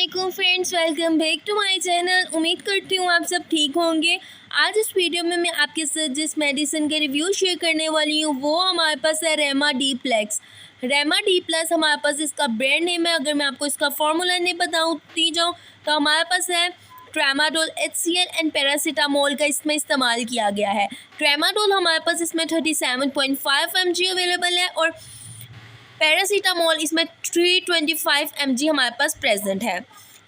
वालेकुम friends, welcome back to my channel. उम्मीद करती हूँ आप सब ठीक होंगे। आज इस वीडियो में मैं आपके साथ जिस मेडिसिन के रिव्यू शेयर करने वाली हूँ वो हमारे पास है रेमाडी-प्लेक्स। रेमाडी-प्लस हमारे पास इसका ब्रांड नेम है। अगर मैं आपको इसका फार्मूला नहीं बताती जाऊँ तो हमारे पास है ट्रामाडोल HCl एंड पैरासीटामोल का इसमें इस्तेमाल किया गया है। ट्रामाडोल हमारे पास इसमें 37.5 mg अवेलेबल है और पैरासीटामोल इसमें 325 mg हमारे पास प्रेजेंट है।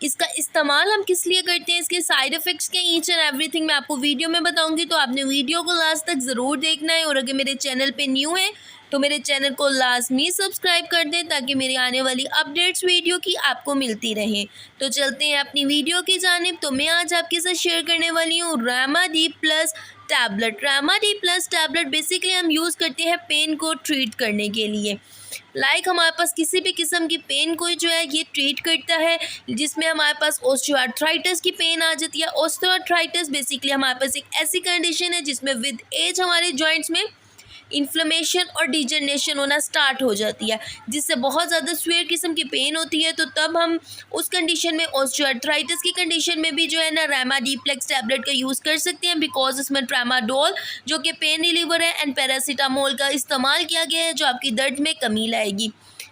इसका इस्तेमाल हम किस लिए करते हैं, इसके साइड इफ़ेक्ट्स के ईच एंड एवरीथिंग मैं आपको वीडियो में बताऊंगी, तो आपने वीडियो को लास्ट तक ज़रूर देखना है। और अगर मेरे चैनल पे न्यू है तो मेरे चैनल को लाजमी सब्सक्राइब कर दें ताकि मेरी आने वाली अपडेट्स वीडियो की आपको मिलती रहे। तो चलते हैं अपनी वीडियो की जानिब। तो मैं आज आपके साथ शेयर करने वाली हूँ रेमाडी-प्लस टैबलेट। रेमाडी-प्लस टैबलेट बेसिकली हम यूज़ करते हैं पेन को ट्रीट करने के लिए। हमारे पास किसी भी किस्म की पेन को जो है ये ट्रीट करता है, जिसमें हमारे पास ऑस्टियोआर्थराइटिस की पेन आ जाती है। ऑस्टियोआर्थराइटिस बेसिकली हमारे पास एक ऐसी कंडीशन है जिसमें विद एज हमारे जॉइंट्स में इन्फ्लेमेशन और डिजनरेशन होना स्टार्ट हो जाती है, जिससे बहुत ज़्यादा सीवियर किस्म की पेन होती है। तो तब हम उस कंडीशन में ऑस्टियोआर्थराइटिस की कंडीशन में भी जो है ना रेमाडी-प्लेक्स टैबलेट का यूज़ कर सकते हैं, बिकॉज इसमें ट्रामाडोल जो कि पेन रिलीवर है एंड पैरासीटामोल का इस्तेमाल किया गया है जो आपकी दर्द में कमी लाएगी।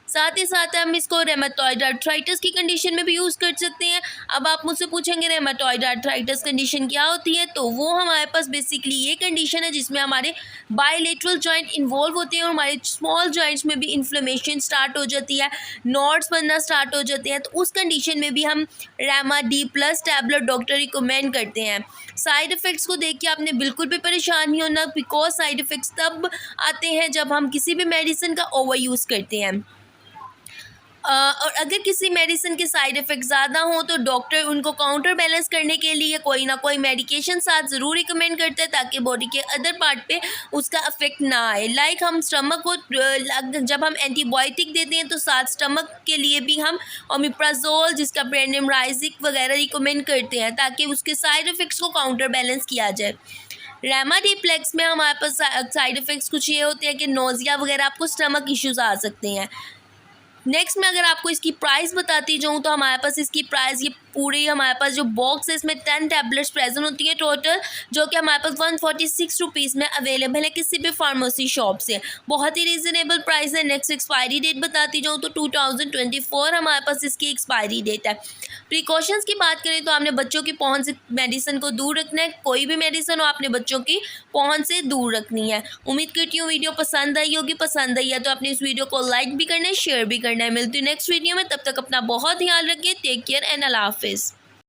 साथ ही साथ हम इसको रेमेटॉइड आर्थराइटिस की कंडीशन में भी यूज़ कर सकते हैं। अब आप मुझसे पूछेंगे रेमेटॉइड आर्थराइटिस कंडीशन क्या होती है, तो वो हमारे पास बेसिकली ये कंडीशन है जिसमें हमारे बायलेटरल जॉइंट इन्वॉल्व होते हैं और हमारे स्मॉल जॉइंट्स में भी इन्फ्लेमेशन स्टार्ट हो जाती है, नॉड्स बनना स्टार्ट हो जाते हैं। तो उस कंडीशन में भी हम रेमाडी-प्लस टैबलेट डॉक्टर रिकमेंड करते हैं। साइड इफ़ेक्ट्स को देख के आपने बिल्कुल भी परेशान नहीं होना, बिकॉज साइड इफ़ेक्ट्स तब आते हैं जब हम किसी भी मेडिसिन का ओवर यूज़ करते हैं। और अगर किसी मेडिसिन के साइड इफ़ेक्ट ज़्यादा हों तो डॉक्टर उनको काउंटर बैलेंस करने के लिए कोई ना कोई मेडिकेशन साथ ज़रूर रिकमेंड करते हैं ताकि बॉडी के अदर पार्ट पे उसका इफेक्ट ना आए। हम स्टमक को जब हम एंटीबायोटिक देते हैं तो साथ स्टमक के लिए भी हम ओमिप्राजोल जिसका ब्रांड नेम राइजिक वगैरह रिकमेंड करते हैं ताकि उसके साइड इफ़ेक्ट्स को काउंटर बैलेंस किया जाए। रेमाडी-प्लेक्स में हमारे पास साइड इफ़ेक्ट्स कुछ ये होते हैं कि नोज़िया वगैरह, आपको स्टमक इश्यूज़ आ सकते हैं। नेक्स्ट मैं अगर आपको इसकी प्राइस बताती जाऊँ तो हमारे पास इसकी प्राइस ये पूरी हमारे पास जो बॉक्स है इसमें 10 टैबलेट्स प्रेजेंट होती हैं टोटल, जो कि हमारे पास 146 रुपीज़ में अवेलेबल है किसी भी फार्मेसी शॉप से। बहुत ही रीज़नेबल प्राइस है। नेक्स्ट एक्सपायरी डेट बताती जाऊँ तो 2024 हमारे पास इसकी एक्सपायरी डेट है। प्रिकॉशंस की बात करें तो आपने बच्चों की पहुँच से मेडिसिन को दूर रखना है। कोई भी मेडिसिन हो आपने बच्चों की पहुँच से दूर रखनी है। उम्मीद करती हूँ वीडियो पसंद आई होगी। पसंद आई है तो अपने इस वीडियो को लाइक भी करना है, शेयर भी करना है। मिलती हूँ नेक्स्ट वीडियो में, तब तक अपना बहुत ख्याल रखिए। टेक केयर एंड अल्लाह हाफिज़।